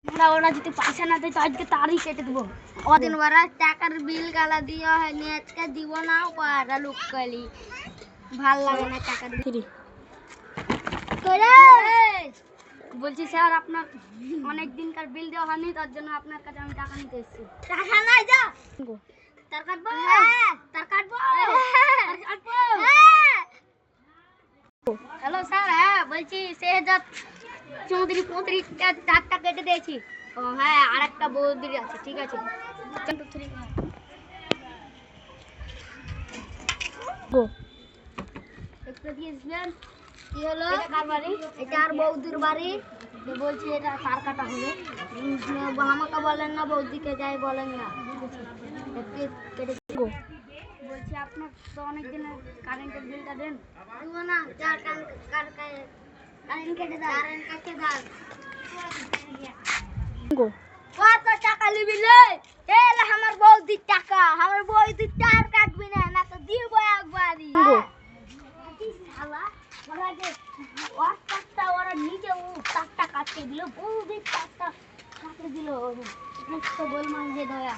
ওরা যদি পয়সা না দেয় তো আজকে তারই কেটে দেবো। ওদিন ওরা টাকার বিল গালা দিয়ে হয়নি, আজকে দিব না ওরা লোক কলি ভাল লাগে না টাকার বিল। বলছি স্যার আপনার অনেক দিনকার বিল দেওয়া হয়নি, তার জন্য আপনার কাছে আমি টাকা নিতে এসেছি। টাকা নাই যা তার কাটবো, তার কাটবো, হ্যালো স্যার, হ্যাঁ বলছি 3434 টাকা কেটে দিয়েছি। ও হ্যাঁ, আর একটা বৌদির আছে, ঠিক আছে। একটু দিয়েছিলেন কি হলো? এটা কার বাড়ি? এটা আর বৌদির বাড়ি। তো বলছি এটা কার কাটা হবে? আমাকে বলেন না, বৌদিকে যাই বলেন না। কেটে বলছি আপনার তো অনেক দিনের কারেন্টের বিলটা দেন। দিব না, যা কারেন্ট কেটে দাও, কারেন্ট কেটে দাও। কত টাকা নিবি লে? এলে আমার বৌদির টাকা, আমার বৌদির টাকা কাটবি না, না তো দিব একবারই। শালা ওরা যে ওর টাকটা ওরা নিজে ও টাকটা কাটতে দিল, বৌদির টাকটা কাটতে দিল। তো গোলমাল যে দয়া।